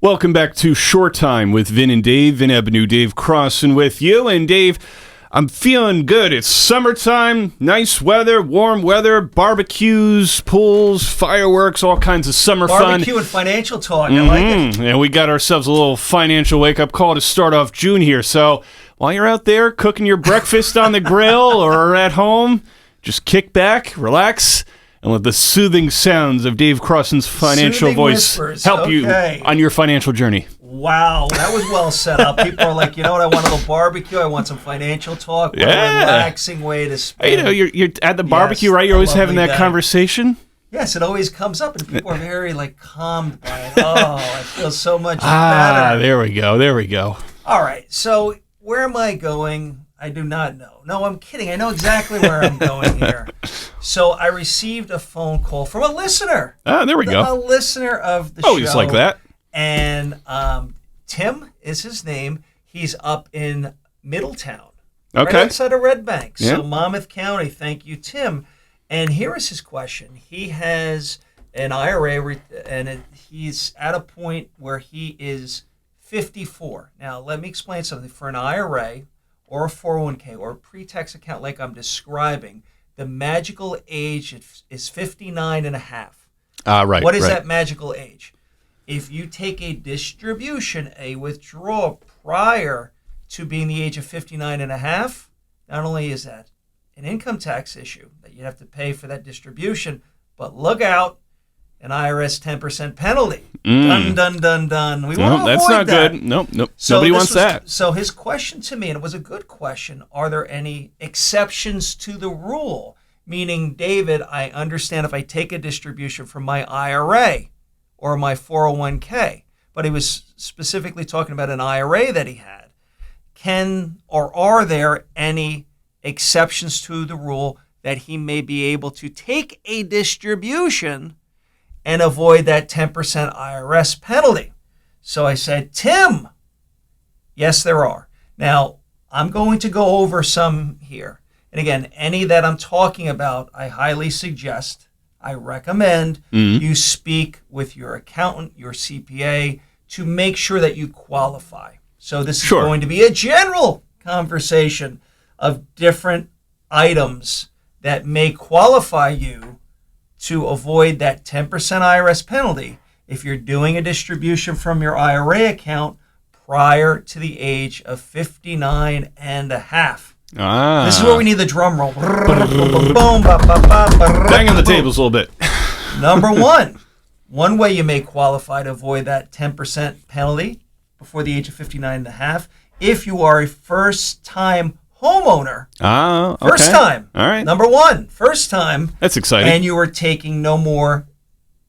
Welcome back to Short Time with Vin and Dave. Vin Avenue, Dave Crossan with you. And Dave, I'm feeling good. It's summertime, nice weather, warm weather, barbecues, pools, fireworks, all kinds of summer fun. Barbecue and financial talk. I like it. And we got ourselves a little financial wake-up call to start off June here. So while you're out there cooking your breakfast on the grill or at home, just kick back, relax, and let the soothing sounds of Dave Crossan's financial Soothing voice whispers. help you on your financial journey. Wow, that was well set up. People are like, you know what, I want a little barbecue, I want some financial talk. What a relaxing way to spend. You know, you're at the barbecue, right? You're always having that conversation. Yes, it always comes up, and people are very, calmed by it. Oh, I feel so much better. There we go. All right, so where am I going? I do not know. No, I'm kidding. I know exactly where I'm going here. So I received a phone call from a listener. There we go. A listener of the show. Oh, just like that. And Tim is his name. He's up in Middletown. Okay. Right outside of Red Bank. Yeah. So Monmouth County. Thank you, Tim. And here is his question. He has an IRA, and he's at a point where he is 54. Now, let me explain something. For an IRA or a 401k or a pre-tax account like I'm describing, the magical age is 59 and a half. Right. What is that magical age? If you take a distribution, a withdrawal prior to being the age of 59 and a half, not only is that an income tax issue that you have to pay for that distribution, but look out, an IRS 10% penalty. Dun, dun, dun, dun. We want to that's avoid not that. good. Nope. So Nobody wants that. So his question to me, and it was a good question, are there any exceptions to the rule? Meaning, David, I understand if I take a distribution from my IRA or my 401k, but he was specifically talking about an IRA that he had. Can or are there any exceptions to the rule that he may be able to take a distribution and avoid that 10% IRS penalty? So I said, Tim, yes, there are. Now, I'm going to go over some here. And again, any that I'm talking about, I highly suggest, I recommend you speak with your accountant, your CPA, to make sure that you qualify. So this is going to be a general conversation of different items that may qualify you to avoid that 10% IRS penalty if you're doing a distribution from your IRA account prior to the age of 59 and a half. This is where we need the drum roll. Bang on the tables a little bit. Number one way you may qualify to avoid that 10% penalty before the age of 59 and a half, if you are a first-time homeowner. Okay. First time. All right. Number one, first time. That's exciting. And you are taking no more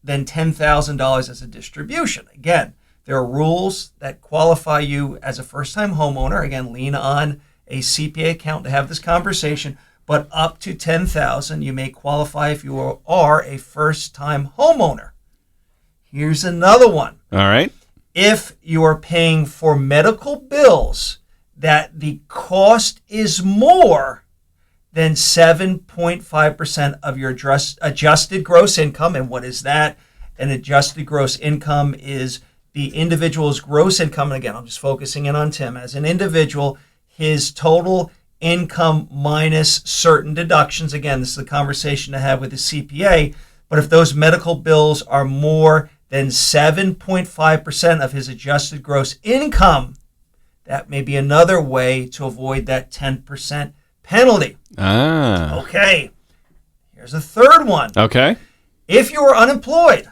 than $10,000 as a distribution. Again, there are rules that qualify you as a first-time homeowner. Again, lean on a CPA account to have this conversation. But up to $10,000, you may qualify if you are a first-time homeowner. Here's another one. All right. If you are paying for medical bills that the cost is more than 7.5% of your adjusted gross income. And what is that? An adjusted gross income is the individual's gross income. And again, I'm just focusing in on Tim. As an individual, his total income minus certain deductions. Again, this is a conversation to have with the CPA. But if those medical bills are more than 7.5% of his adjusted gross income, that may be another way to avoid that 10% penalty. Okay. Here's a third one. Okay. If you are unemployed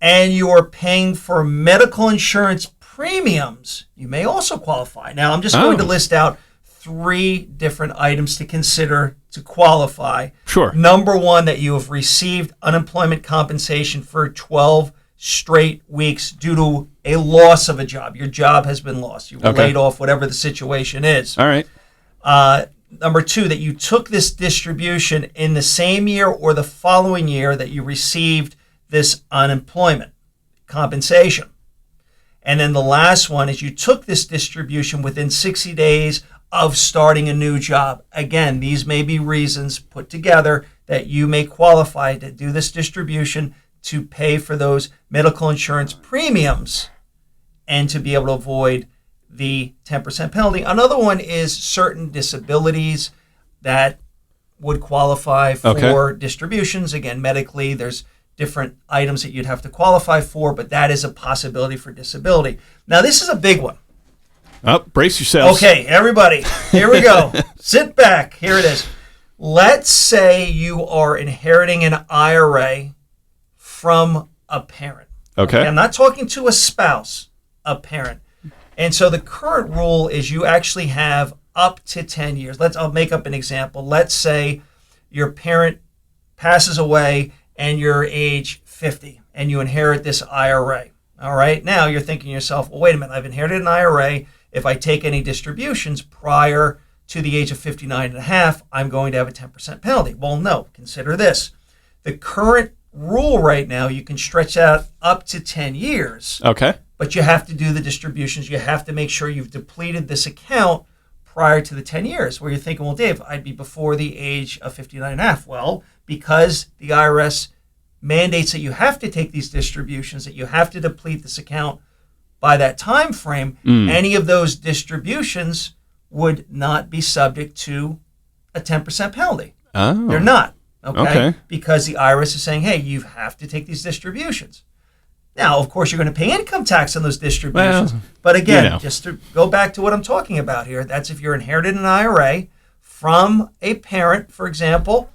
and you are paying for medical insurance premiums, you may also qualify. Now, I'm just going to list out 3 different items to consider to qualify. Sure. Number one, that you have received unemployment compensation for 12 straight weeks due to a loss of a job. Your job has been lost. You were laid off, whatever the situation is. All right. Number 2, that you took this distribution in the same year or the following year that you received this unemployment compensation. And then the last one is you took this distribution within 60 days of starting a new job. Again, these may be reasons put together that you may qualify to do this distribution to pay for those medical insurance premiums and to be able to avoid the 10% penalty. Another one is certain disabilities that would qualify for distributions. Again, medically, there's different items that you'd have to qualify for, but that is a possibility for disability. Now, this is a big one. Oh, brace yourselves. Okay, everybody, here we go. Sit back. Here it is. Let's say you are inheriting an IRA from a parent. Okay. I'm not talking to a spouse, a parent. And so the current rule is you actually have up to 10 years. I'll make up an example. Let's say your parent passes away and you're age 50 and you inherit this IRA. All right. Now you're thinking to yourself, well, wait a minute. I've inherited an IRA. If I take any distributions prior to the age of 59 and a half, I'm going to have a 10% penalty. Well, no. Consider this. The current rule right now, you can stretch out up to 10 years. Okay. But you have to do the distributions. You have to make sure you've depleted this account prior to the 10 years, where you're thinking, well, Dave, I'd be before the age of 59 and a half. Well, because the IRS mandates that you have to take these distributions, that you have to deplete this account by that time frame, any of those distributions would not be subject to a 10% penalty. Oh. They're not. Okay? Because the IRS is saying, hey, you have to take these distributions. Now, of course, you're going to pay income tax on those distributions. Well, but again, just to go back to what I'm talking about here, that's if you're inherited an IRA from a parent, for example,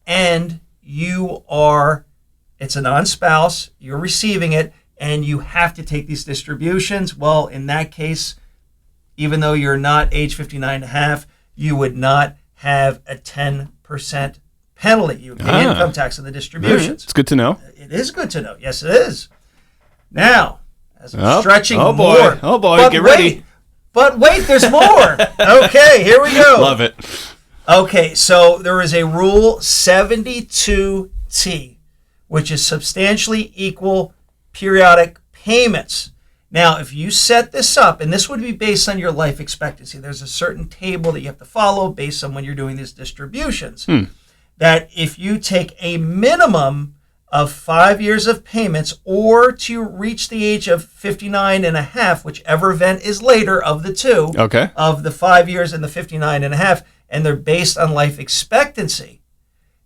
and it's a non-spouse, you're receiving it, and you have to take these distributions. Well, in that case, even though you're not age 59 and a half, you would not have a 10% penalty. You would pay income tax on the distributions. It's good to know. It is good to know. Yes, it is. Now, as I'm stretching more. Oh, boy, get ready. But wait, there's more. Okay, here we go. Love it. Okay, so there is a rule 72T, which is substantially equal periodic payments. Now, if you set this up, and this would be based on your life expectancy, there's a certain table that you have to follow based on when you're doing these distributions, that if you take a minimum of 5 years of payments or to reach the age of 59 and a half, whichever event is later of the two, of the 5 years and the 59 and a half, and they're based on life expectancy,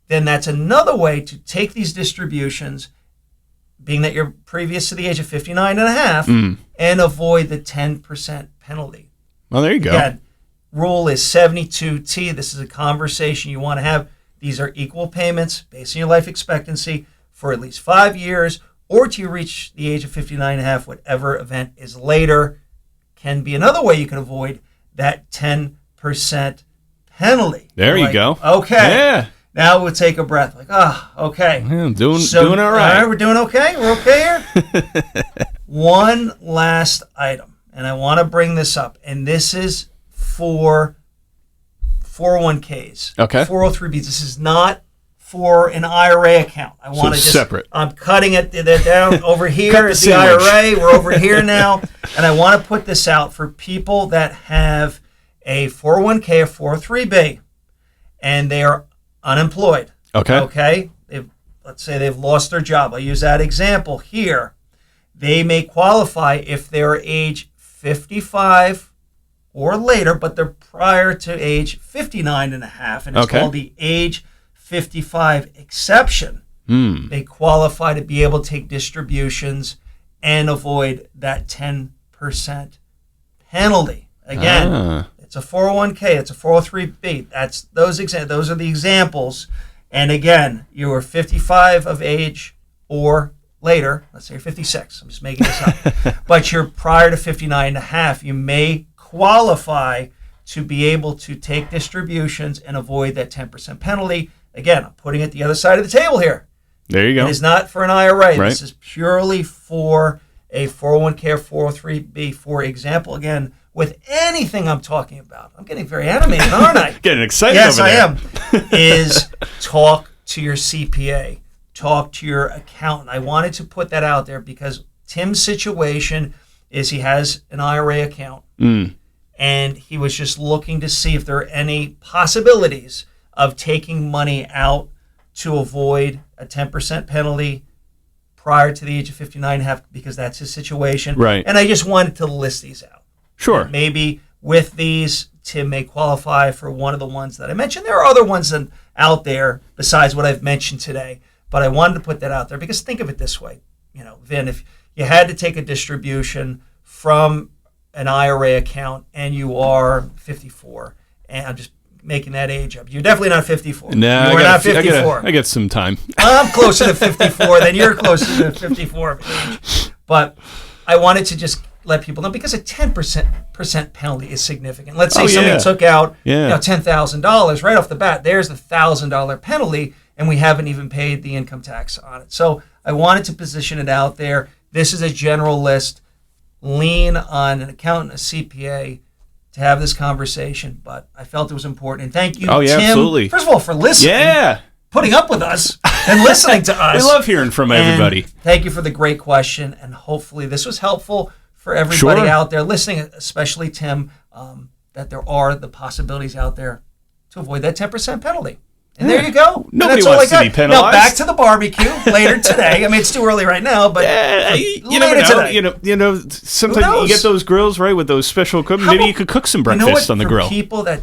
then that's another way to take these distributions, being that you're previous to the age of 59 and a half, and avoid the 10% penalty. Well, there you go. Again, rule is 72T. This is a conversation you want to have. These are equal payments based on your life expectancy for at least 5 years, or to reach the age of 59 and a half, whatever event is later, can be another way you can avoid that 10% penalty. There you go. Okay. Yeah. Now we'll take a breath. Okay. I'm doing all right. All right, we're doing okay? We're okay here? One last item, and I want to bring this up, and this is for 401ks. Okay. 403bs. This is not for an IRA account. I want to just separate. I'm cutting it down over here is the IRA. We're over here now, and I want to put this out for people that have a 401k or 403b, and they are unemployed. Okay. Let's say they've lost their job. I'll use that example here. They may qualify if they're age 55 or later, but they're prior to age 59 and a half, and it's called the age 55 exception. They qualify to be able to take distributions and avoid that 10% penalty. Again, it's a 401k, it's a 403b. Those are the examples. And again, you are 55 of age or later. Let's say you're 56. I'm just making this up. But you're prior to 59 and a half. You may qualify to be able to take distributions and avoid that 10% penalty. Again, I'm putting it the other side of the table here. There you go. It is not for an IRA. Right. This is purely for a 401k or 403b. For example, again, with anything I'm talking about, I'm getting very animated, aren't I? Getting excited yes, over there. I am. Is talk to your CPA. Talk to your accountant. I wanted to put that out there because Tim's situation is he has an IRA account. And he was just looking to see if there are any possibilities of taking money out to avoid a 10% penalty prior to the age of 59 because that's his situation. Right. And I just wanted to list these out. Sure. And maybe with these, Tim may qualify for one of the ones that I mentioned. There are other ones out there besides what I've mentioned today, but I wanted to put that out there because think of it this way. Vin, if you had to take a distribution from an IRA account and you are 54, and I'm just making that age up. You're definitely not 54. No, you're not 54. I got some time. I'm closer to 54 than you're closer to 54 of age. But I wanted to just let people know because a 10% penalty is significant. Let's say somebody took out $10,000 right off the bat. There's the $1,000 penalty, and we haven't even paid the income tax on it. So I wanted to position it out there. This is a general list. Lean on an accountant, a CPA, to have this conversation, but I felt it was important. And thank you, Tim, absolutely. First of all, for listening, putting up with us, and listening to us. We love hearing from everybody. Thank you for the great question, and hopefully this was helpful for everybody out there listening, especially Tim, that there are the possibilities out there to avoid that 10% penalty. And there you go. Nobody wants to be penalized. Now back to the barbecue later today. I mean, it's too early right now, but you never know. Sometimes you get those grills right with those special equipment. Maybe you could cook some breakfast on the grill. People that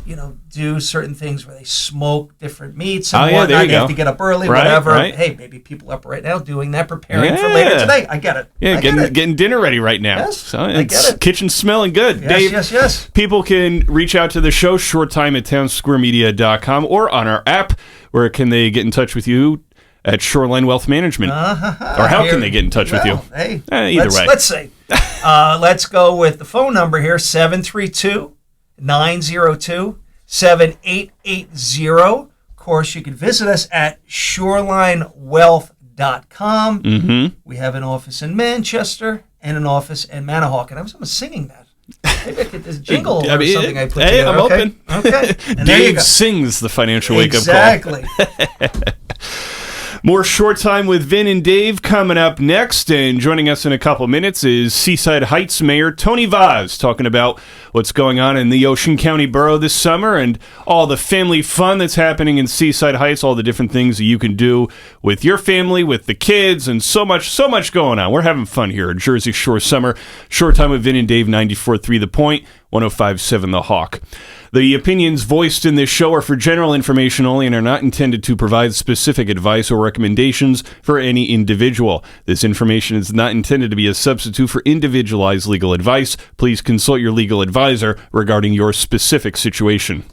do certain things where they smoke different meats and whatnot, there you go. Have to get up early, whatever. Right. Hey, maybe people up right now doing that, preparing for later today. I get it. Yeah, getting dinner ready right now. Yes, so I get it. Kitchen smelling good. Yes, Dave, yes. People can reach out to the show, shorttime at townsquaremedia.com, or on our app. Where can they get in touch with you? At Shoreline Wealth Management. Or how can they get in touch with you? Hey, either way. Let's see. Let's go with the phone number here, 732-902-7880. Of course, you can visit us at shorelinewealth.com. Mm-hmm. We have an office in Manchester and an office in Manahawk. And I was singing that. Maybe I could just jingle or something I put together. Hey, I'm open. Okay. And Dave sings the financial wake-up call. Exactly. More Short Time with Vin and Dave coming up next, and joining us in a couple minutes is Seaside Heights Mayor Tony Vaz talking about what's going on in the Ocean County Borough this summer and all the family fun that's happening in Seaside Heights, all the different things that you can do with your family, with the kids, and so much going on. We're having fun here at Jersey Shore Summer. Short Time with Vin and Dave, 94.3 The Point, 105.7 The Hawk. The opinions voiced in this show are for general information only and are not intended to provide specific advice or recommendations for any individual. This information is not intended to be a substitute for individualized legal advice. Please consult your legal advisor regarding your specific situation.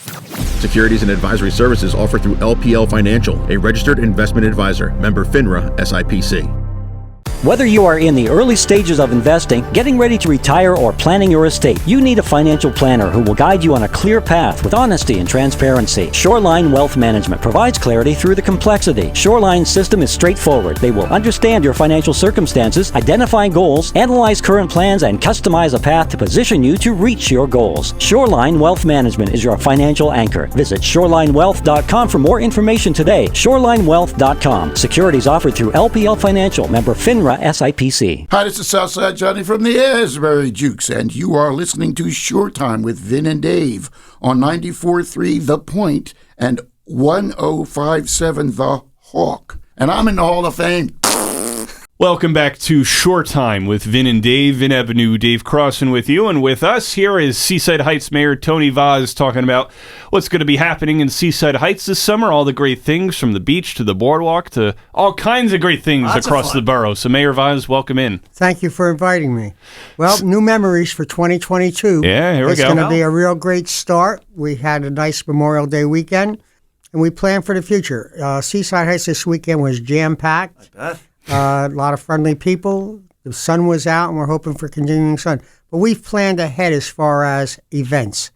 Securities and advisory services offered through LPL Financial, a registered investment advisor, member FINRA, SIPC. Whether you are in the early stages of investing, getting ready to retire, or planning your estate, you need a financial planner who will guide you on a clear path with honesty and transparency. Shoreline Wealth Management provides clarity through the complexity. Shoreline's system is straightforward. They will understand your financial circumstances, identify goals, analyze current plans, and customize a path to position you to reach your goals. Shoreline Wealth Management is your financial anchor. Visit shorelinewealth.com for more information today. Shorelinewealth.com. Securities offered through LPL Financial, member FINRA, SIPC. Hi, this is Southside Johnny from the Asbury Jukes, and you are listening to Short Time with Vin and Dave on 94.3 The Point and 105.7 The Hawk. And I'm in the Hall of Fame. Welcome back to Short Time with Vin and Dave. Vin Avenue, Dave Crossan with you. And with us here is Seaside Heights Mayor Tony Vaz talking about what's going to be happening in Seaside Heights this summer, all the great things from the beach to the boardwalk to all kinds of great things across the borough. So Mayor Vaz, welcome in. Thank you for inviting me. Well, new memories for 2022. Yeah, here we go. It's going to be a real great start. We had a nice Memorial Day weekend, and we plan for the future. Seaside Heights this weekend was jam-packed. I bet. A lot of friendly people. The sun was out, and we're hoping for continuing sun. But we've planned ahead as far as events.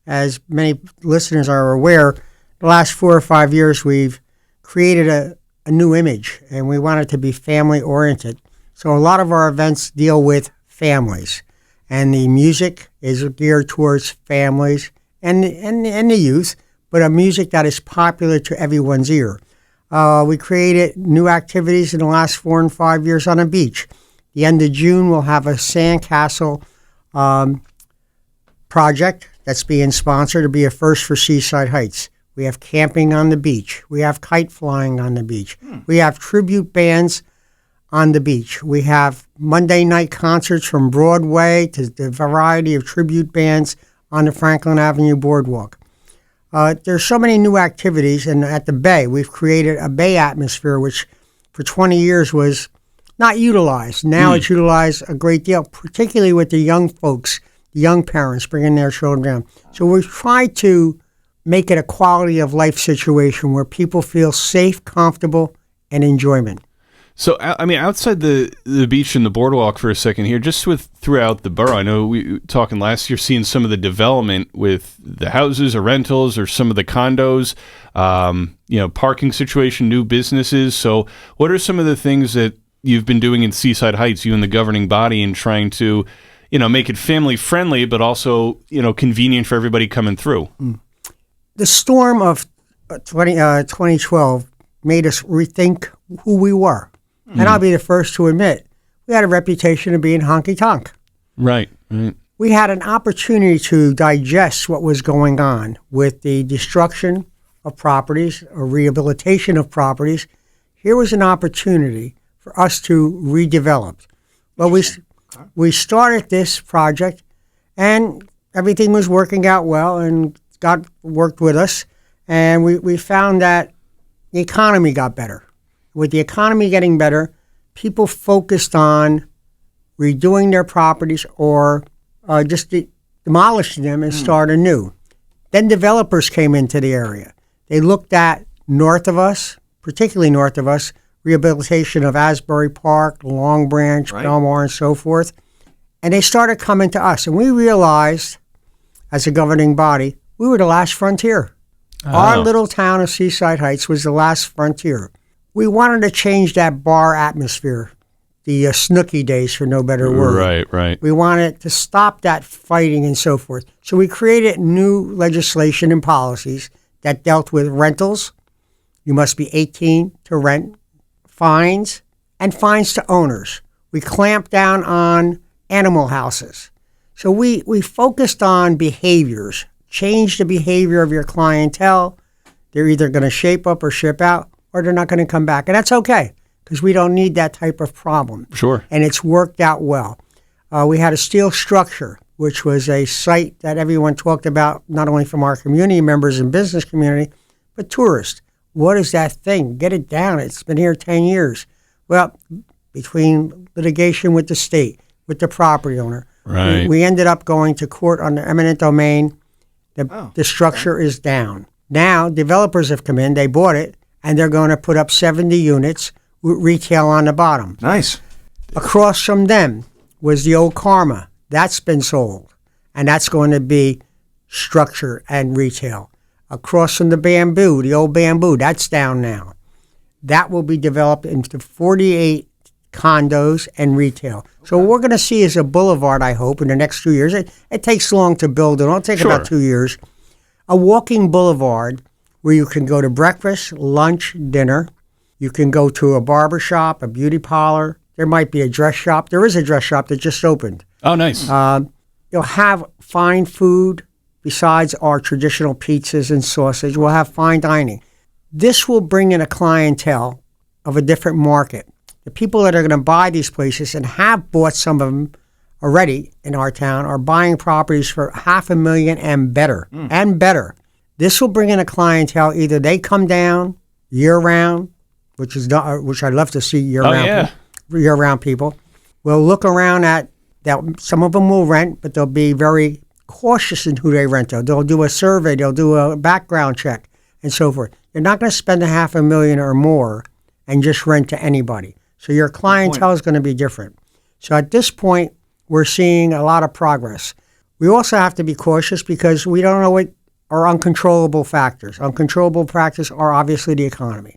As many listeners are aware, the last 4 or 5 years we've created a new image, and we want it to be family-oriented. So a lot of our events deal with families, and the music is geared towards families and the youth, but a music that is popular to everyone's ear. We created new activities in the last 4 and 5 years on the beach. The end of June, we'll have a sandcastle project that's being sponsored to be a first for Seaside Heights. We have camping on the beach. We have kite flying on the beach. We have tribute bands on the beach. We have Monday night concerts from Broadway to the variety of tribute bands on the Franklin Avenue Boardwalk. There's so many new activities, and at the Bay, we've created a Bay atmosphere, which for 20 years was not utilized. Now it's utilized a great deal, particularly with the young folks, the young parents bringing their children down. So we've tried to make it a quality of life situation where people feel safe, comfortable, and enjoyment. So, I mean, outside the beach and the boardwalk for a second here, just with throughout the borough, I know we were talking last year, seeing some of the development with the houses or rentals or some of the condos, parking situation, new businesses. So what are some of the things that you've been doing in Seaside Heights, you and the governing body, and trying to, make it family friendly, but also, convenient for everybody coming through? The storm of 2012 made us rethink who we were. And I'll be the first to admit, we had a reputation of being honky-tonk. Right. We had an opportunity to digest what was going on with the destruction of properties or rehabilitation of properties. Here was an opportunity for us to redevelop. Well, we started this project, and everything was working out well, and God worked with us, and we found that the economy got better. With the economy getting better, people focused on redoing their properties or just demolishing them and start anew. Then developers came into the area. They looked at north of us, particularly north of us, rehabilitation of Asbury Park, Long Branch, Belmar, and so forth. And they started coming to us. And we realized, as a governing body, we were the last frontier. Oh. Our little town of Seaside Heights was the last frontier. We wanted to change that bar atmosphere, the snooky days, for no better word. Right. We wanted to stop that fighting and so forth. So we created new legislation and policies that dealt with rentals. You must be 18 to rent, fines, and fines to owners. We clamped down on animal houses. So we focused on behaviors, change the behavior of your clientele. They're either going to shape up or ship out, or they're not going to come back. And that's okay, because we don't need that type of problem. Sure. And it's worked out well. We had a steel structure, which was a site that everyone talked about, not only from our community members and business community, but tourists. What is that thing? Get it down. It's been here 10 years. Well, between litigation with the state, with the property owner, we ended up going to court on the eminent domain. The structure is down. Now, developers have come in, they bought it, and they're going to put up 70 units with retail on the bottom. Nice. Across from them was the old Karma. That's been sold, and that's going to be structure and retail. Across from the Bamboo, the old Bamboo, that's down now. That will be developed into 48 condos and retail. So what we're going to see is a boulevard, I hope, in the next 2 years. It takes long to build it. It'll take about 2 years. A walking boulevard where you can go to breakfast, lunch, dinner. You can go to a barber shop, a beauty parlor. There might be a dress shop. There is a dress shop that just opened. Oh, nice. You'll have fine food besides our traditional pizzas and sausage. We'll have fine dining. This will bring in a clientele of a different market. The people that are going to buy these places and have bought some of them already in our town are buying properties for $500,000 and better, and better. This will bring in a clientele. Either they come down year-round, which I'd love to see year-round people. We'll look around at that. Some of them will rent, but they'll be very cautious in who they rent to. They'll do a survey. They'll do a background check and so forth. You're not going to spend $500,000 or more and just rent to anybody. So your clientele is going to be different. So at this point, we're seeing a lot of progress. We also have to be cautious because we don't know what are uncontrollable factors. Uncontrollable factors are obviously the economy.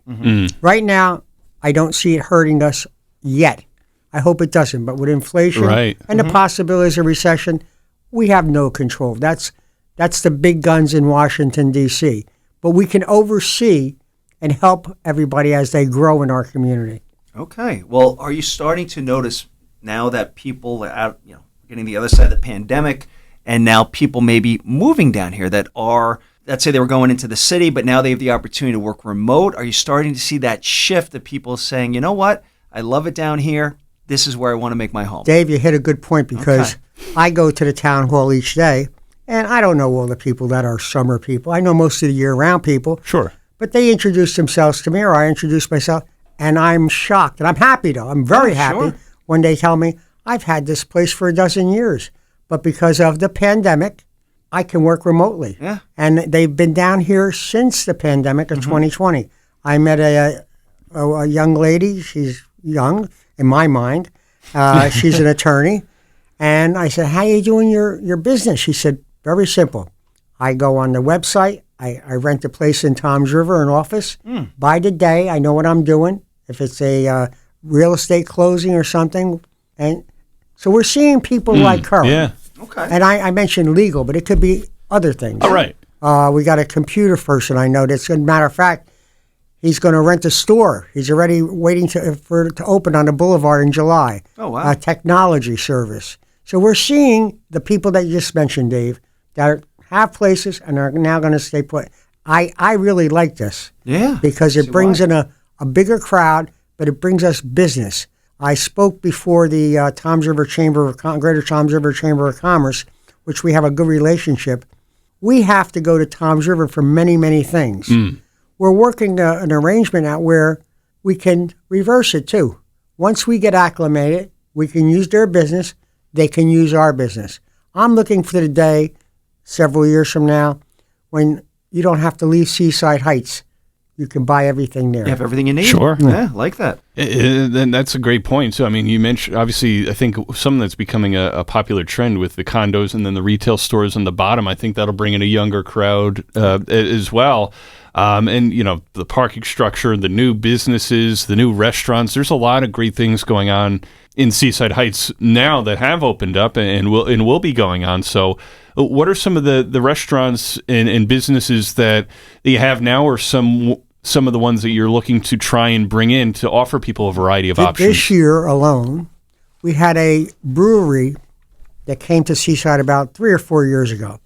Right now, I don't see it hurting us yet. I hope it doesn't. But with inflation and the possibilities of recession, we have no control. That's the big guns in Washington, D.C. But we can oversee and help everybody as they grow in our community. Okay. Well, are you starting to notice now that people are out, getting the other side of the pandemic, and now people may be moving down here that are, let's say they were going into the city, but now they have the opportunity to work remote? Are you starting to see that shift of people saying, you know what, I love it down here. This is where I want to make my home. Dave, you hit a good point because I go to the town hall each day, and I don't know all the people that are summer people. I know most of the year-round people. Sure. But they introduce themselves to me, or I introduce myself, and I'm shocked. And I'm happy, though. I'm very happy when they tell me, I've had this place for a dozen years, but because of the pandemic, I can work remotely. Yeah. And they've been down here since the pandemic of 2020. I met a young lady. She's young in my mind. She's an attorney. And I said, how you doing your business? She said, very simple. I go on the website. I rent a place in Toms River, an office. By the day, I know what I'm doing. If it's a real estate closing or something. And so we're seeing people like her. Yeah. Okay. And I mentioned legal, but it could be other things. All right. We got a computer person I know that's, as a matter of fact, he's going to rent a store. He's already waiting for it to open on the boulevard in July. Oh, wow. A technology service. So we're seeing the people that you just mentioned, Dave, that have places and are now going to stay put. I really like this. Yeah. Because it brings in a bigger crowd, but it brings us business. I spoke before the Toms River Greater Toms River Chamber of Commerce, which we have a good relationship. We have to go to Toms River for many, many things. We're working an arrangement out where we can reverse it too. Once we get acclimated, we can use their business, they can use our business. I'm looking for the day, several years from now, when you don't have to leave Seaside Heights. You can buy everything there. You have everything you need. Sure. Yeah, like that. And that's a great point, too. I mean, you mentioned, obviously, I think something that's becoming a popular trend with the condos and then the retail stores on the bottom. I think that'll bring in a younger crowd as well. And, you know, the parking structure, the new businesses, the new restaurants, there's a lot of great things going on in Seaside Heights now that have opened up and will be going on. So what are some of the restaurants and businesses that you have now, or some of the ones that you're looking to try and bring in to offer people a variety of options? This year alone, we had a brewery that came to Seaside about 3 or 4 years ago,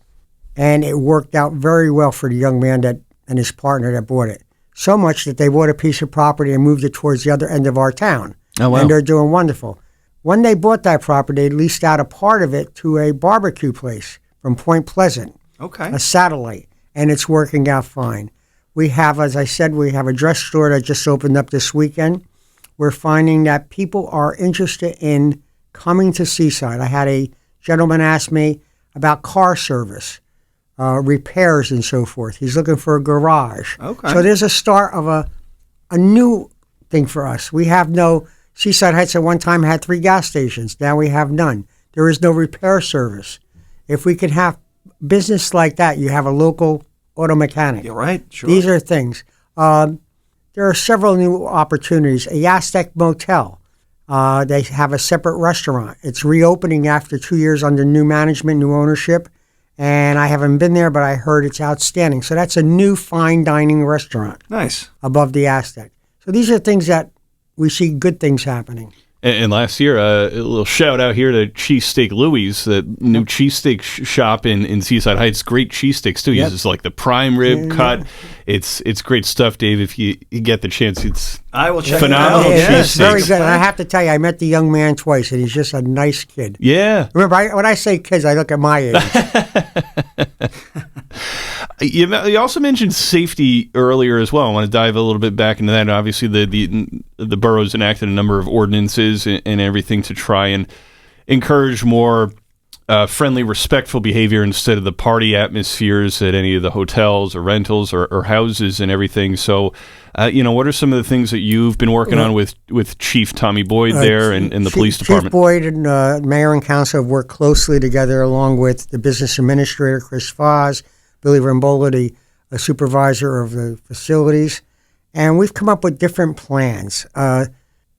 and it worked out very well for the young man and his partner that bought it. So much that they bought a piece of property and moved it towards the other end of our town. Oh, wow. And they're doing wonderful. When they bought that property, they leased out a part of it to a barbecue place from Point Pleasant, Okay. a satellite, and it's working out fine. We have, as I said, we have a dress store that just opened up this weekend. We're finding that people are interested in coming to Seaside. I had a gentleman ask me about car service, repairs and so forth. He's looking for a garage. Okay. So there's a start of a new thing for us. We have no, Seaside Heights at one time had 3 gas stations. Now we have none. There is no repair service. If we can have business like that, you have a local auto mechanic. You're right. Sure. These are things. There are several new opportunities. A Aztec Motel. They have a separate restaurant. It's reopening after 2 years under new management, new ownership. And I haven't been there, but I heard it's outstanding. So that's a new fine dining restaurant Nice. above the Aztec. So these are things that we see good things happening. And last year, a little shout out here to Cheesesteak Louie's, the new cheesesteak shop in Seaside Heights. Great cheesesteaks too. Uses like the prime rib cut. It's great stuff, Dave. If you get the chance, it's I will check phenomenal it out. It's very cheesesteaks. good. And I have to tell you, I met the young man twice, and he's just a nice kid. Yeah. Remember, when I say kids, I look at my age. You also mentioned safety earlier as well. I want to dive a little bit back into that. Obviously, the borough's enacted a number of ordinances and everything to try and encourage more friendly, respectful behavior instead of the party atmospheres at any of the hotels or rentals or houses and everything. So, what are some of the things that you've been working on with Chief Tommy Boyd there and the police department? Chief Boyd and Mayor and Council have worked closely together along with the business administrator, Chris Foz, Billy Rambola, the supervisor of the facilities. And we've come up with different plans.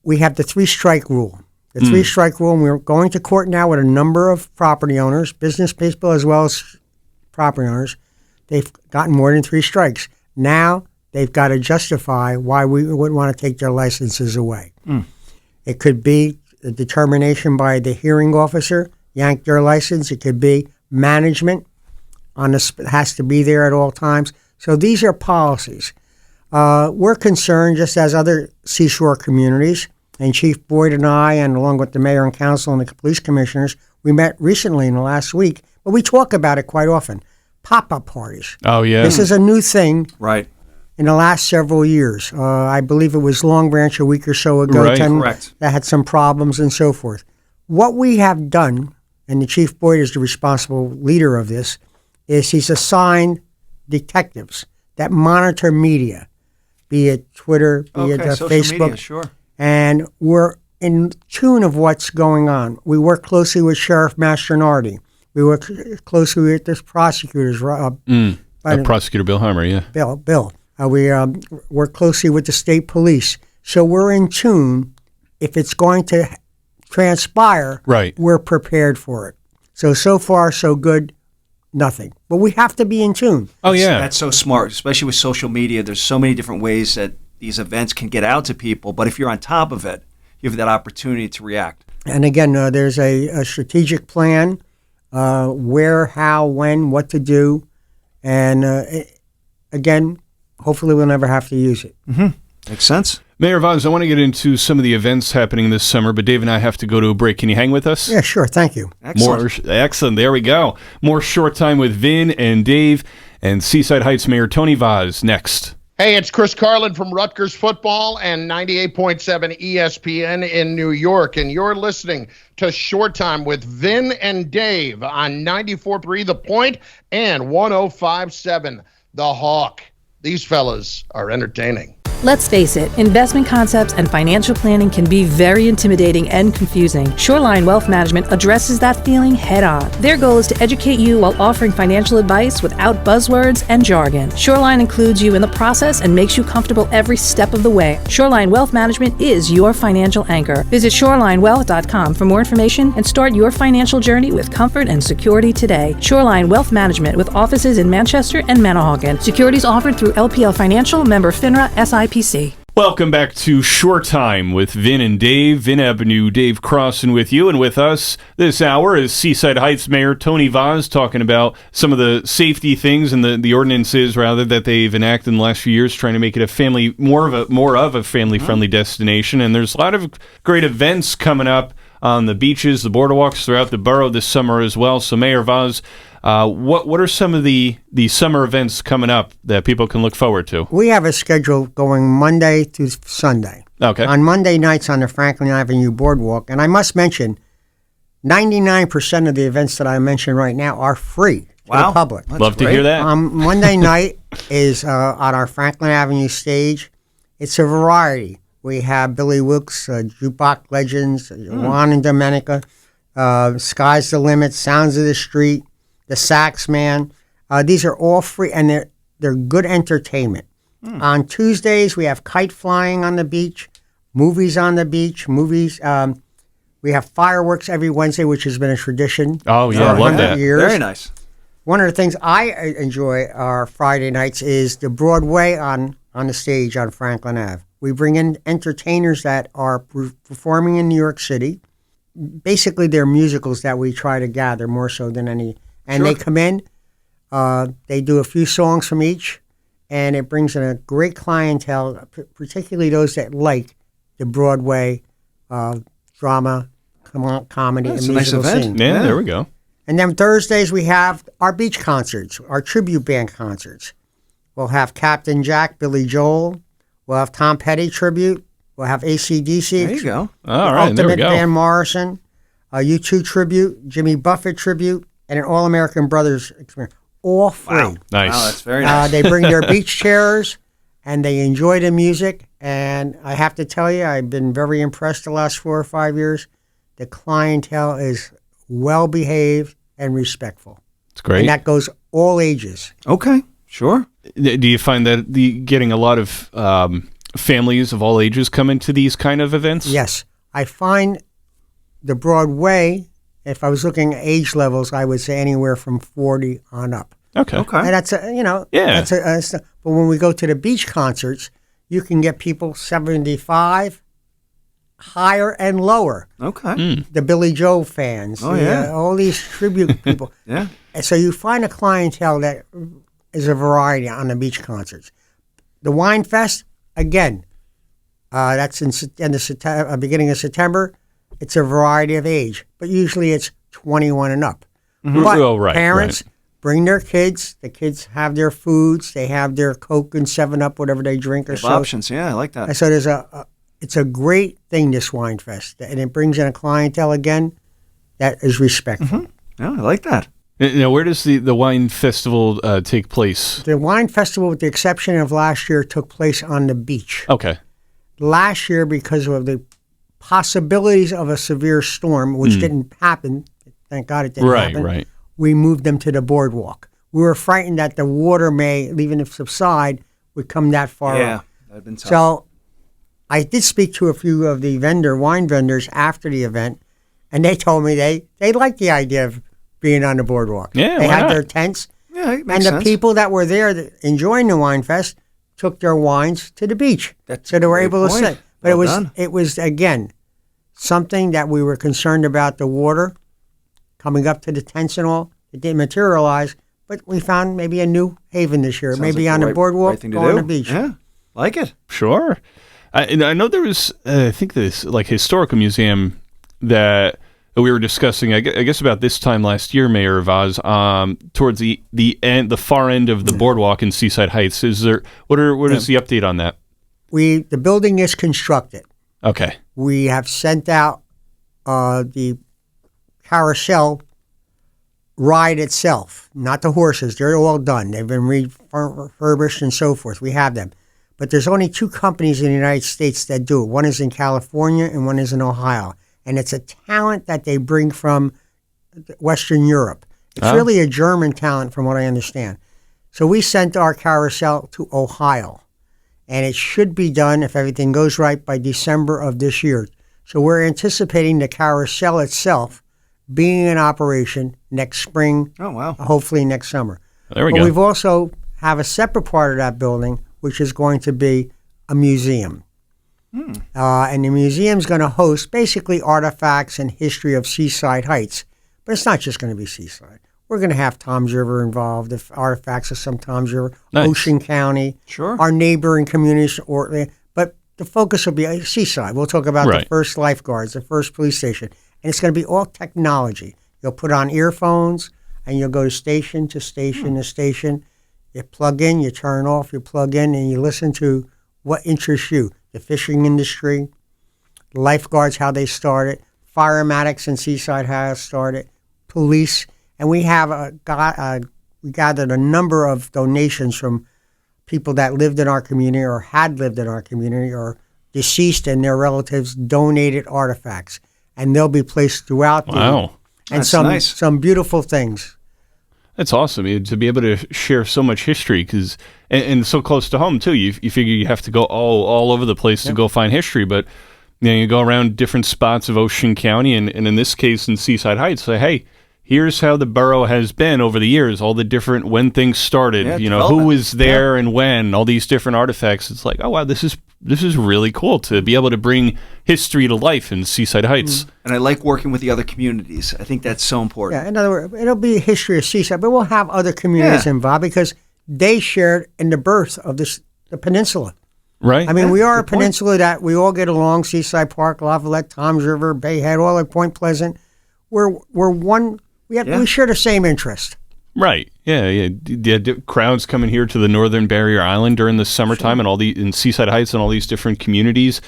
We have the 3-strike rule. The 3-strike rule, and we're going to court now with a number of property owners, business people as well as property owners. They've gotten more than 3 strikes. Now they've got to justify why we wouldn't want to take their licenses away. It could be a determination by the hearing officer, yank their license. It could be management has to be there at all times. So these are policies. We're concerned, just as other seashore communities, And Chief Boyd and I, and along with the mayor and council and the police commissioners, we met recently in the last week, but we talk about it quite often. Pop-up parties. Oh, yeah. This is a new thing Right. in the last several years. I believe it was Long Branch a week or so ago, Right. Correct. that had some problems and so forth. What we have done, and the Chief Boyd is the responsible leader of this, is he's assigned detectives that monitor media, be it Twitter, be it social Facebook, media, sure. and we're in tune of what's going on. We work closely with Sheriff Mastronardi. We work closely with the prosecutors, Prosecutor Bill Harmer, yeah. Bill. We work closely with the state police. So we're in tune. If it's going to transpire, Right. we're prepared for it. So far, so good, nothing. But we have to be in tune. Oh, yeah. That's so smart, especially with social media. There's so many different ways that these events can get out to people, but if you're on top of it, you have that opportunity to react. And again, there's a strategic plan, where, how, when, what to do. And again, hopefully we'll never have to use it. Makes sense? Mayor Vaz, I want to get into some of the events happening this summer, but Dave and I have to go to a break. Can you hang with us? Yeah, sure. Thank you. Excellent. Excellent. There we go. More Short Time with Vin and Dave and Seaside Heights Mayor Tony Vaz next. Hey, it's Chris Carlin from Rutgers Football and 98.7 ESPN in New York, and you're listening to Short Time with Vin and Dave on 94.3 The Point and 105.7 The Hawk. These fellas are entertaining. Let's face it, investment concepts and financial planning can be very intimidating and confusing. Shoreline Wealth Management addresses that feeling head on. Their goal is to educate you while offering financial advice without buzzwords and jargon. Shoreline includes you in the process and makes you comfortable every step of the way. Shoreline Wealth Management is your financial anchor. Visit shorelinewealth.com for more information and start your financial journey with comfort and security today. Shoreline Wealth Management with offices in Manchester and Manahawkin. Securities offered through LPL Financial, member FINRA SIPC. Welcome back to Short Time with Vin and Dave. Vin Avenue, Dave Crossan with you. And with us this hour is Seaside Heights Mayor Tony Vaz talking about some of the safety things and the ordinances, rather, that they've enacted in the last few years, trying to make it more of a family-friendly destination. And there's a lot of great events coming up on the beaches, the boardwalks throughout the borough this summer as well. So Mayor Vaz, what are some of the summer events coming up that people can look forward to? We have a schedule going Monday to Sunday. Okay. On Monday nights on the Franklin Avenue Boardwalk, and I must mention, 99% of the events that I mentioned right now are free to the public. Love to hear that. Monday night is on our Franklin Avenue stage. It's a variety. We have Billy Wilkes, Jukebox Legends, Juan and Domenica, Sky's the Limit, Sounds of the Street, The Sax Man. These are all free, and they're good entertainment. On Tuesdays, we have kite flying on the beach, movies on the beach, we have fireworks every Wednesday, which has been a tradition. Oh, yeah, for love that. 100 years. Very nice. One of the things I enjoy our Friday nights is the Broadway on the stage on Franklin Ave. We bring in entertainers that are performing in New York City. Basically, they're musicals that we try to gather more so than any. And They come in, they do a few songs from each, and it brings in a great clientele, particularly those that like the Broadway drama, comedy, and That's a musical nice event. scene. Yeah, there we go. And then Thursdays, we have our beach concerts, our tribute band concerts. We'll have Captain Jack, Billy Joel. We'll have Tom Petty tribute. We'll have AC/DC. There you go. All right, there we Ultimate go. Van Morrison, a U2 tribute, Jimmy Buffett tribute, and an All-American Brothers experience. All free. Wow. Nice. Wow, that's very nice. They bring their beach chairs, and they enjoy the music. And I have to tell you, I've been very impressed the last 4 or 5 years. The clientele is well-behaved and respectful. It's great. And that goes all ages. Okay, sure. Do you find that getting a lot of families of all ages come into these kind of events? Yes. I find the Broadway, if I was looking at age levels, I would say anywhere from 40 on up. Okay. And that's Yeah. but when we go to the beach concerts, you can get people 75, higher and lower. Okay. The Billy Joel fans, all these tribute people. Yeah. And so you find a clientele that is a variety on the beach concerts. The Wine Fest, again, That's beginning of September. It's a variety of age, but usually it's 21 and up. But parents bring their kids. The kids have their foods. They have their Coke and 7-Up, whatever they drink or so. Options, yeah, I like that. And so it's a great thing, this wine fest, and it brings in a clientele again that is respectful. Yeah, I like that. Now, where does the wine festival take place? The wine festival, with the exception of last year, took place on the beach. Okay. Last year, because of the possibilities of a severe storm, which didn't happen, thank God it didn't happen. Right. We moved them to the boardwalk. We were frightened that the water may, even if subside, would come that far up. That would been tough. So I did speak to a few of the wine vendors after the event, and they told me they liked the idea of being on the boardwalk. Yeah, they why had not? their tents. Yeah, it makes and sense. the people that were there enjoying the wine fest took their wines to the beach. So they were able to sit. But it was again something that we were concerned about, the water coming up to the tents and all. It didn't materialize, but we found maybe a new haven this year. Sounds maybe like on the boardwalk or on the beach. Yeah, like it. Sure. I know there was, I think, this like historical museum that we were discussing, I guess about this time last year, Mayor Vaz, towards the far end of the boardwalk in Seaside Heights. Is there what is the update on that? The building is constructed. Okay. We have sent out the carousel ride itself, not the horses. They're all done. They've been refurbished and so forth. We have them. But there's only 2 companies in the United States that do it. One is in California and one is in Ohio. And it's a talent that they bring from Western Europe. It's really a German talent from what I understand. So we sent our carousel to Ohio. And it should be done, if everything goes right, by December of this year. So we're anticipating the carousel itself being in operation next spring. Oh, wow. Hopefully next summer. There we but go. We've also have a separate part of that building, which is going to be a museum. And the museum's going to host basically artifacts and history of Seaside Heights. But it's not just going to be Seaside. We're going to have Tom's River involved, the artifacts of some Tom's River, Nice. Ocean County, our neighboring communities, Ortley. But the focus will be Seaside. We'll talk about the first lifeguards, the first police station. And it's going to be all technology. You'll put on earphones, and you'll go station to station to station. You plug in, you turn off, you plug in, and you listen to what interests you. The fishing industry, lifeguards, how they started, firematics in Seaside has started, police. And we have we gathered a number of donations from people that lived in our community or had lived in our community or deceased, and their relatives donated artifacts. And they'll be placed throughout Wow. And That's some nice. some beautiful things. That's awesome to be able to share so much history and so close to home too. You figure you have to go all over the place to go find history, but you go around different spots of Ocean County and in this case in Seaside Heights, say, hey, here's how the borough has been over the years, all the different when things started, who was there and when, all these different artifacts. It's like, oh wow, this is really cool to be able to bring history to life in Seaside Heights. And I like working with the other communities. I think that's so important. Yeah, in other words, it'll be a history of Seaside, but we'll have other communities involved because they shared in the birth of the peninsula. Right. I mean, we are a peninsula that we all get along, Seaside Park, Lavalette, Tom's River, Bay Head, all at Point Pleasant. We're one, we share the same interest. Right. Yeah. Crowds coming here to the Northern Barrier Island during the summertime and in Seaside Heights and all these different communities,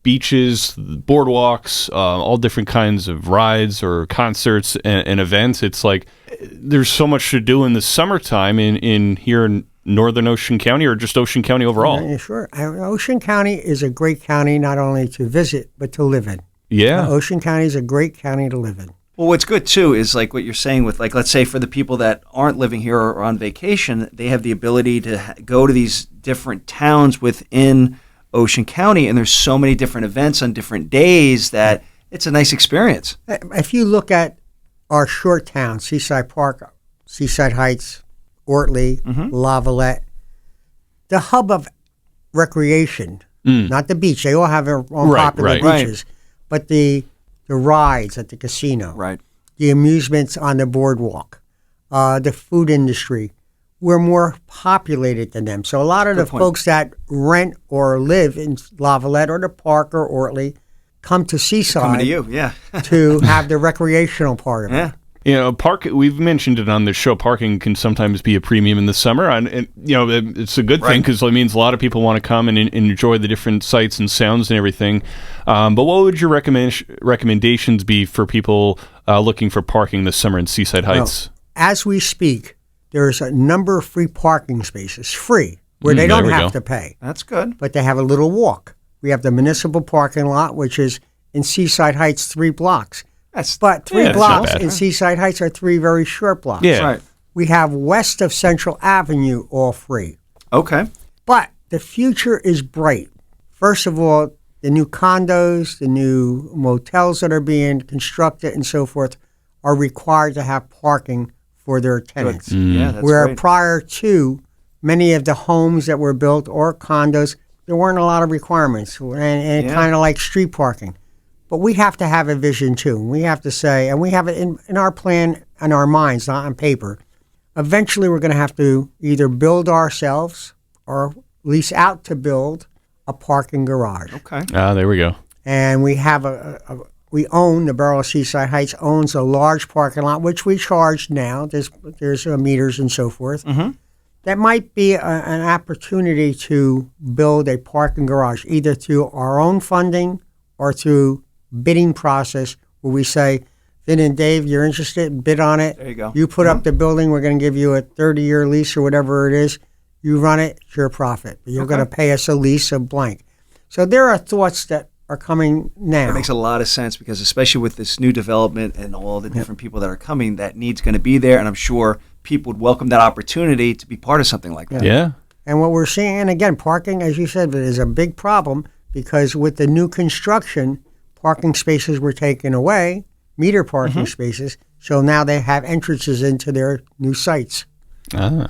beaches, boardwalks, all different kinds of rides or concerts and events. It's like there's so much to do in the summertime in here in Northern Ocean County or just Ocean County overall. Yeah, sure. Ocean County is a great county not only to visit but to live in. Yeah. Ocean County is a great county to live in. Well, what's good, too, is like what you're saying with, like, let's say for the people that aren't living here or on vacation, they have the ability to go to these different towns within Ocean County, and there's so many different events on different days that it's a nice experience. If you look at our short towns, Seaside Park, Seaside Heights, Ortley, Lavalette, the hub of recreation, not the beach. They all have their own popular beaches, but the rides at the casino, the amusements on the boardwalk, the food industry. we're more populated than them. So a lot of the folks that rent or live in Lavalette or the Park or Ortley come to Seaside Coming to you, yeah. to have the recreational part of it. Yeah. You know, we've mentioned it on the show, parking can sometimes be a premium in the summer. And you know, it's a good thing because it means a lot of people want to come and enjoy the different sights and sounds and everything. But what would your recommendations be for people looking for parking this summer in Seaside Heights? Well, as we speak, there's a number of free parking spaces, free, where they don't have to pay. That's good. But they have a little walk. We have the municipal parking lot, which is in Seaside Heights, 3 blocks. But 3 blocks in Seaside Heights are 3 very short blocks. Yeah. Right. We have west of Central Avenue, all free. Okay. But the future is bright. First of all, the new condos, the new motels that are being constructed and so forth are required to have parking for their tenants. Yeah, that's Where great. prior to many of the homes that were built or condos, there weren't a lot of requirements and kind of like street parking. But we have to have a vision too. We have to say, and we have it in our plan, in our minds, not on paper. Eventually, we're going to have to either build ourselves or lease out to build a parking garage. Okay. There we go. And we have we own, the Borough of Seaside Heights owns a large parking lot, which we charge now. There's meters and so forth. Mm-hmm. That might be an opportunity to build a parking garage, either through our own funding or through bidding process where we say, Vin and Dave, you're interested, bid on it. There you go. You put up the building, we're going to give you a 30-year lease or whatever it is. You run it, it's your profit. But you're going to pay us a lease of blank. So there are thoughts that are coming now. That makes a lot of sense because especially with this new development and all the different people that are coming, that need's going to be there. And I'm sure people would welcome that opportunity to be part of something like that. Yeah. And what we're seeing, and again, parking, as you said, is a big problem because with the new construction, parking spaces were taken away, meter parking spaces, so now they have entrances into their new sites.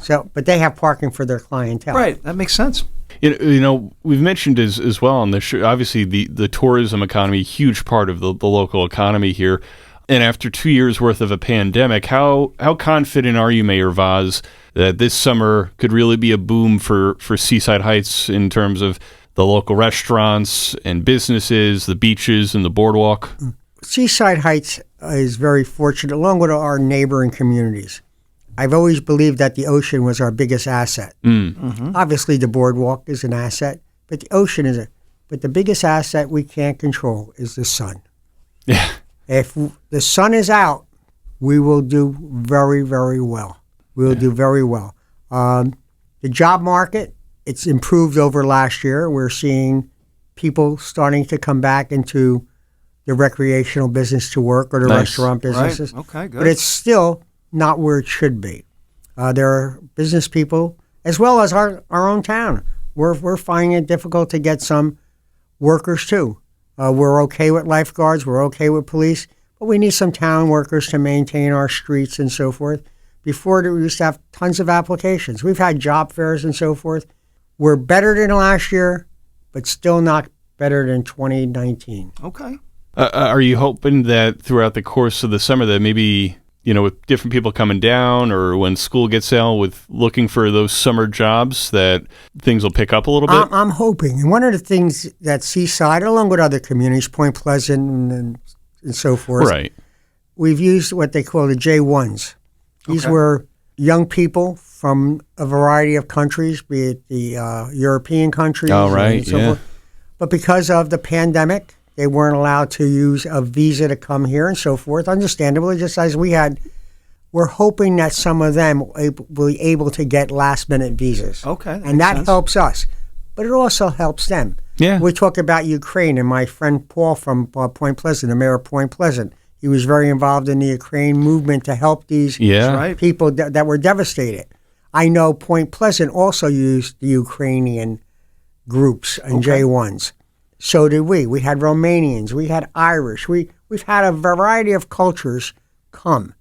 So, but they have parking for their clientele. Right, that makes sense. You know, we've mentioned as well on this show, obviously the tourism economy, huge part of the local economy here. And after 2 years worth of a pandemic, how confident are you, Mayor Vaz, that this summer could really be a boom for Seaside Heights in terms of the local restaurants and businesses, the beaches and the boardwalk? Seaside Heights is very fortunate, along with our neighboring communities. I've always believed that the ocean was our biggest asset. Obviously, the boardwalk is an asset, but the ocean is but the biggest asset we can't control is the sun. Yeah. If the sun is out, we will do very, very well. We will do very well. The job market, it's improved over last year. We're seeing people starting to come back into the recreational business to work or the restaurant businesses. Right. Okay, good. But it's still not where it should be. There are business people, as well as our own town. We're finding it difficult to get some workers too. We're okay with lifeguards. We're okay with police. But we need some town workers to maintain our streets and so forth. Before, we used to have tons of applications. We've had job fairs and so forth. We're better than last year, but still not better than 2019. Okay. Are you hoping that throughout the course of the summer that maybe, you know, with different people coming down or when school gets out with looking for those summer jobs that things will pick up a little bit? I'm hoping. And one of the things that Seaside, along with other communities, Point Pleasant and so forth, Right. we've used what they call the J1s. These were young people from a variety of countries, be it the European countries and so forth. But because of the pandemic, they weren't allowed to use a visa to come here and so forth. Understandably, just as we had, we're hoping that some of them will be able to get last-minute visas. Okay. And that helps us. But it also helps them. Yeah. We talk about Ukraine, and my friend Paul from Point Pleasant, the mayor of Point Pleasant, he was very involved in the Ukraine movement to help these people that were devastated. I know Point Pleasant also used the Ukrainian groups and J1s. So did we. We had Romanians. We had Irish. We've had a variety of cultures come.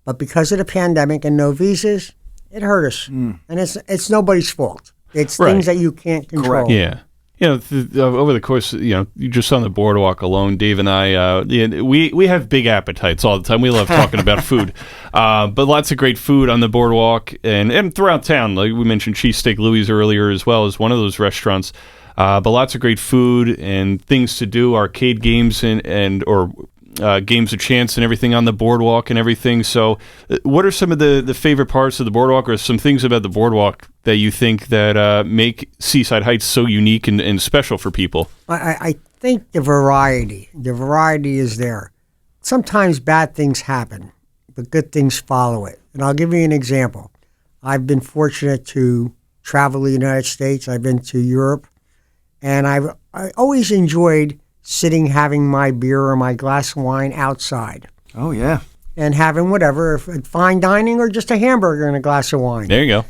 But because of the pandemic and no visas, it hurt us. And it's nobody's fault. It's things that you can't control. Yeah. over the course, you just on the boardwalk alone, Dave and I, we have big appetites all the time. We love talking about food, but lots of great food on the boardwalk and throughout town. Like we mentioned, Cheesesteak Louie's earlier as well as one of those restaurants. But lots of great food and things to do, arcade games or games of chance and everything on the boardwalk and everything. So what are some of the favorite parts of the boardwalk, or some things about the boardwalk that you think that make Seaside Heights so unique and special for people? I think the variety is there. Sometimes bad things happen, but good things follow it. And I'll give you an example. I've been fortunate to travel the United States. I've been to Europe, and I always enjoyed sitting, having my beer or my glass of wine outside. Oh, yeah. And having whatever, fine dining or just a hamburger and a glass of wine. There you go.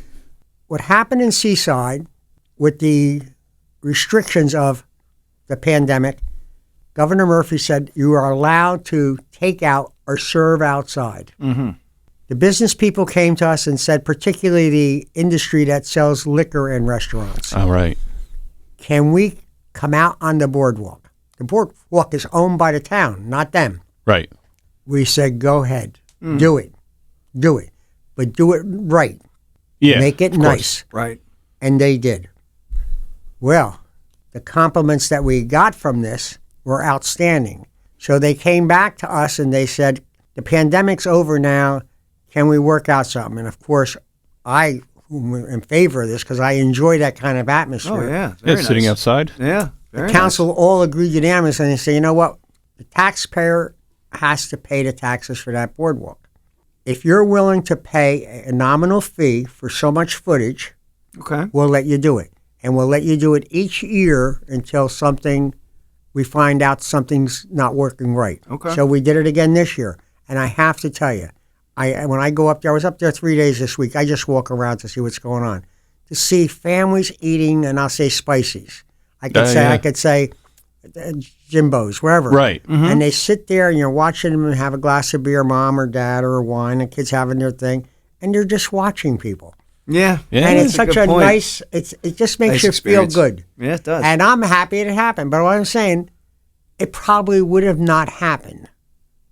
What happened in Seaside with the restrictions of the pandemic, Governor Murphy said you are allowed to take out or serve outside. Mm-hmm. The business people came to us and said, particularly the industry that sells liquor in restaurants. All right. Can we come out on the boardwalk? The boardwalk is owned by the town, not them. Right. We said, go ahead. Do it. But do it right. Yeah. Make it nice. Right. And they did. Well, the compliments that we got from this were outstanding. So they came back to us and they said, the pandemic's over now. Can we work out something? And of course, I am in favor of this because I enjoy that kind of atmosphere. Oh, yeah. Very nice. Sitting outside. Yeah. The council all agreed unanimously, and they say, you know what? The taxpayer has to pay the taxes for that boardwalk. If you're willing to pay a nominal fee for so much footage, okay, we'll let you do it. And we'll let you do it each year until we find out something's not working right. Okay. So we did it again this year. And I have to tell you, when I go up there, I was up there 3 days this week. I just walk around to see what's going on. To see families eating, and I'll say spices. I could say Jimbo's, wherever. Right. Mm-hmm. And they sit there and you're watching them and have a glass of beer, mom or dad or wine, and kids having their thing, and they're just watching people. Yeah. And it's such a nice, it just makes you feel good. Yeah, it does. And I'm happy it happened. But what I'm saying, it probably would have not happened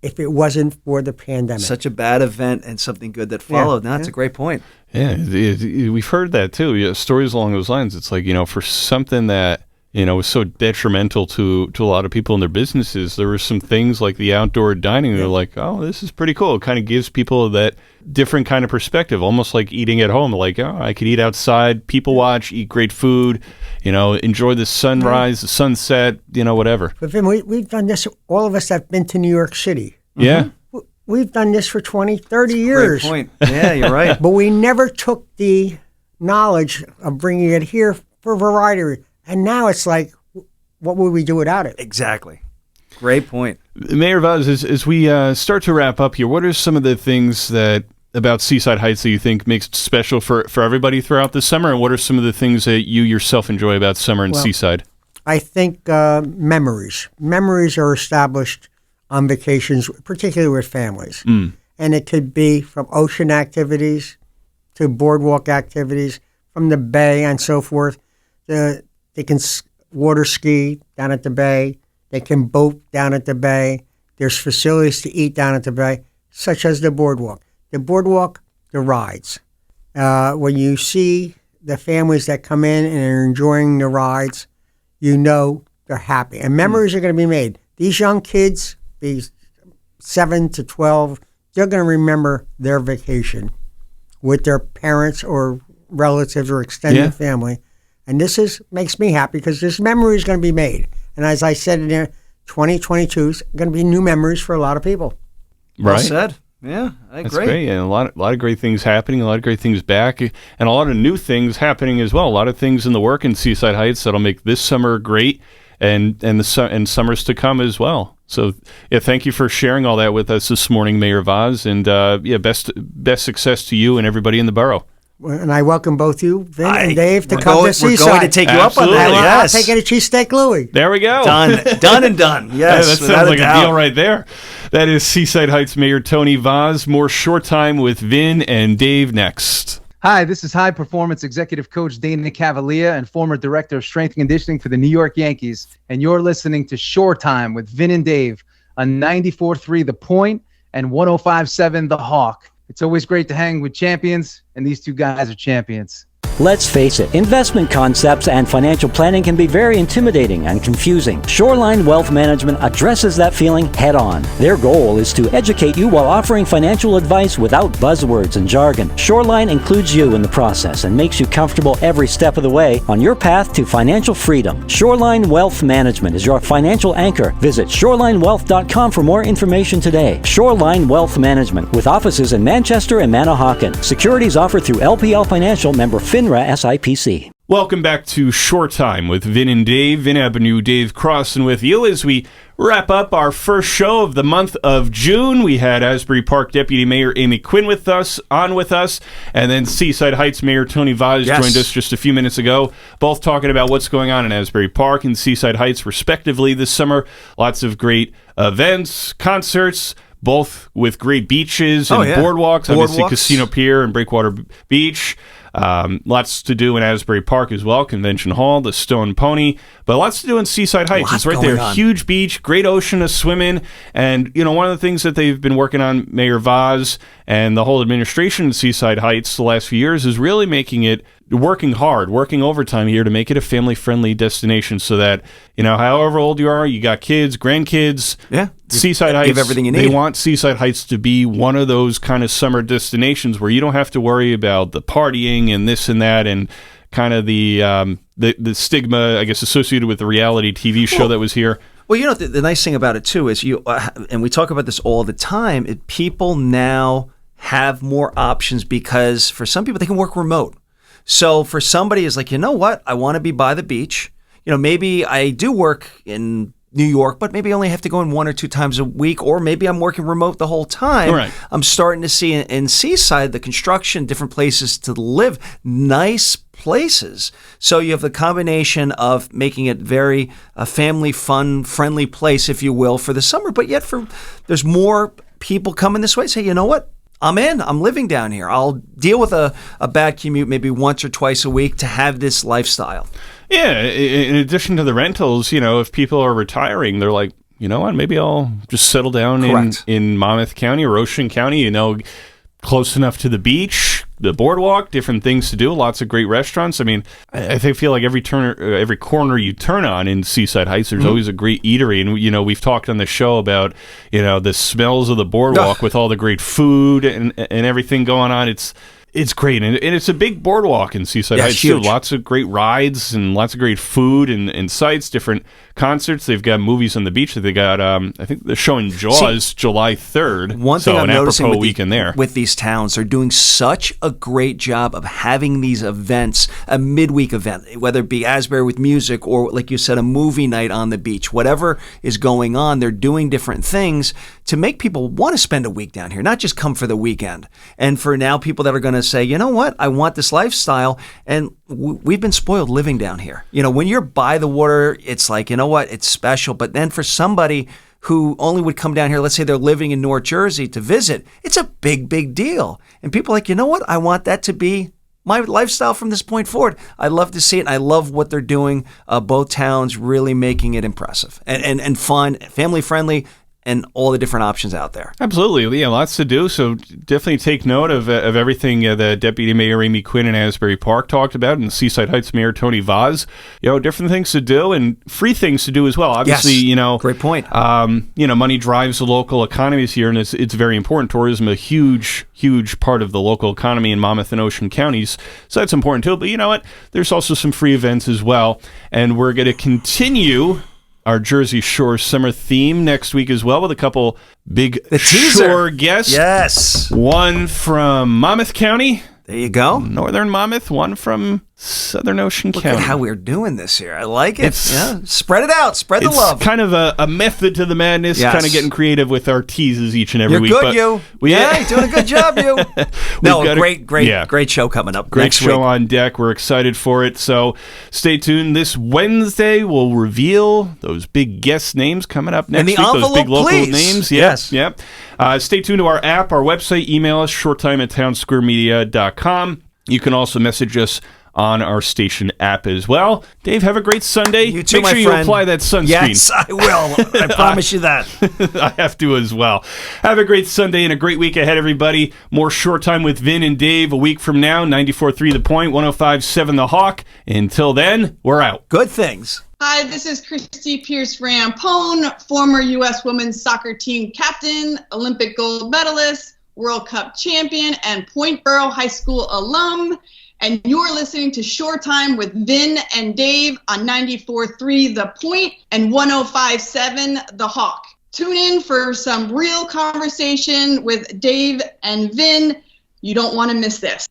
if it wasn't for the pandemic. Such a bad event and something good that followed. That's a great point. Yeah, we've heard that too. Stories along those lines. It's like, for something that was so detrimental to a lot of people in their businesses, there were some things like the outdoor dining. They're like, oh, this is pretty cool. It kind of gives people that different kind of perspective, almost like eating at home. Like, oh, I could eat outside, people watch, eat great food, enjoy the sunrise, the sunset, whatever. But Vin, we've done this, all of us that have been to New York City. Yeah. We've done this for 20, 30 years. Great point. Yeah, you're right. But we never took the knowledge of bringing it here for variety. And now it's like, what would we do without it? Exactly. Great point. Mayor Vaz, as we start to wrap up here, what are some of the things about Seaside Heights that you think makes it special for everybody throughout the summer? And what are some of the things that you yourself enjoy about summer in Seaside? I think memories. Memories are established on vacations, particularly with families. And it could be from ocean activities to boardwalk activities, from the bay and so forth. They can water ski down at the bay. They can boat down at the bay. There's facilities to eat down at the bay, such as the boardwalk. The boardwalk, the rides. When you see the families that come in and are enjoying the rides, they're happy. And memories are going to be made. These young kids, these 7 to 12, they're going to remember their vacation with their parents or relatives or extended family. And this makes me happy because this memory is going to be made. And as I said in there, 2022 is going to be new memories for a lot of people. Well said. Yeah, I agree. That's great. And a lot of great things happening, a lot of great things back, and a lot of new things happening as well. A lot of things in the work in Seaside Heights that'll make this summer great and summers to come as well. So, thank you for sharing all that with us this morning, Mayor Vaz, and best success to you and everybody in the borough. And I welcome both you, Vin and Dave, to come to Seaside. We're going to take you up on that. Yes. I'll take you to Cheesesteak Louie. There we go. Done and done. Yes, that sounds like a deal right there. That is Seaside Heights Mayor Tony Vaz. More Short Time with Vin and Dave next. Hi, this is high performance executive coach Dana Cavalier and former director of strength and conditioning for the New York Yankees. And you're listening to Shore Time with Vin and Dave on 94.3 The Point and 105.7 The Hawk. It's always great to hang with champions, and these two guys are champions. Let's face it, investment concepts and financial planning can be very intimidating and confusing. Shoreline Wealth Management addresses that feeling head on. Their goal is to educate you while offering financial advice without buzzwords and jargon. Shoreline includes you in the process and makes you comfortable every step of the way on your path to financial freedom. Shoreline Wealth Management is your financial anchor. Visit shorelinewealth.com for more information today. Shoreline Wealth Management, with offices in Manchester and Manahawkin. Securities offered through LPL Financial, member FINRA SIPC. Welcome back to Short Time with Vin and Dave. Vin Avenue, Dave Crossan with you as we wrap up our first show of the month of June. We had Asbury Park Deputy Mayor Amy Quinn with us, and then Seaside Heights Mayor Tony Vaz joined us just a few minutes ago, both talking about what's going on in Asbury Park and Seaside Heights, respectively, this summer. Lots of great events, concerts, both with great beaches and boardwalks. Obviously, Casino Pier and Breakwater Beach. Lots to do in Asbury Park as well, Convention Hall, the Stone Pony, but lots to do in Seaside Heights. It's right there, huge beach, great ocean to swim in, and one of the things that they've been working on, Mayor Vaz and the whole administration in Seaside Heights the last few years, is really working hard, working overtime here to make it a family-friendly destination so that, however old you are, you got kids, grandkids, Seaside Heights, everything you need. They want Seaside Heights to be one of those kind of summer destinations where you don't have to worry about the partying and this and that and kind of the stigma, I guess, associated with the reality TV show that was here. Well, the nice thing about it, too, is and we talk about this all the time, people now have more options because for some people, they can work remote. So for somebody is like, you know what, I want to be by the beach. Maybe I do work in New York, but maybe I only have to go in 1 or 2 times a week, or maybe I'm working remote the whole time. Right. I'm starting to see in Seaside, the construction, different places to live, nice places. So you have the combination of making it very family fun, friendly place, if you will, for the summer, but yet there's more people coming this way. Say, you know what? I'm in. I'm living down here. I'll deal with a bad commute maybe once or twice a week to have this lifestyle. Yeah, in addition to the rentals, if people are retiring, they're like, you know what, maybe I'll just settle down in Monmouth County or Ocean County, close enough to the beach, the boardwalk, different things to do, lots of great restaurants. I mean, I feel like every corner you turn on in Seaside Heights, there's always a great eatery. And, we've talked on the show about, the smells of the boardwalk with all the great food and everything going on. It's great, and it's a big boardwalk in Seaside Heights, too. Lots of great rides and lots of great food and sites, different concerts. They've got movies on the beach. They got, I think they're showing Jaws July 3rd. One thing I'm noticing with these towns, they're doing such a great job of having these events, a midweek event, whether it be Asbury with music or, like you said, a movie night on the beach. Whatever is going on, they're doing different things to make people want to spend a week down here, not just come for the weekend. And for now, people that are going to say, you know what, I want this lifestyle, and we've been spoiled living down here. When you're by the water, it's like, you know what, it's special. But then for somebody who only would come down here, let's say they're living in North Jersey to visit, it's a big, big deal. And people are like, you know what, I want that to be my lifestyle from this point forward. I love to see it, and I love what they're doing. Both towns really making it impressive and fun, family friendly, and all the different options out there. Absolutely. Yeah, lots to do. So definitely take note of everything the Deputy Mayor Amy Quinn in Asbury Park talked about, and Seaside Heights Mayor Tony Vaz. Different things to do and free things to do as well. Obviously, great point. Money drives the local economies here, and it's very important. Tourism, a huge part of the local economy in Monmouth and Ocean counties. So that's important too. But you know what? There's also some free events as well. And we're going to continue our Jersey Shore summer theme next week as well, with a couple big shore guests. Yes. One from Monmouth County. There you go. Northern Monmouth. One from Southern Ocean County. Look at how we're doing this here. I like it. Spread it out. Spread the love. It's kind of a method to the madness, kind of getting creative with our teases each and every week. You're good, you. You're doing a good job, you. Great show coming up next week. Great show on deck. We're excited for it. So stay tuned. This Wednesday, we'll reveal those big guest names coming up next week. Those big local names. Yes. Yep. Stay tuned to our app, our website. Email us, shorttime@townsquaremedia.com. You can also message us on our station app as well. Dave, have a great Sunday. You too, Make my sure you friend. apply that sunscreen. Yes, I will. I promise you that. I have to as well. Have a great Sunday and a great week ahead, everybody. More Short Time with Vin and Dave a week from now. 94.3 The Point, 105.7 The Hawk. Until then, we're out. Good things. Hi, this is Christy Pierce-Rampone, former U.S. women's soccer team captain, Olympic gold medalist, World Cup champion, and Point Borough High School alum. And you're listening to Short Time with Vin and Dave on 94.3 The Point and 105.7 The Hawk. Tune in for some real conversation with Dave and Vin. You don't want to miss this.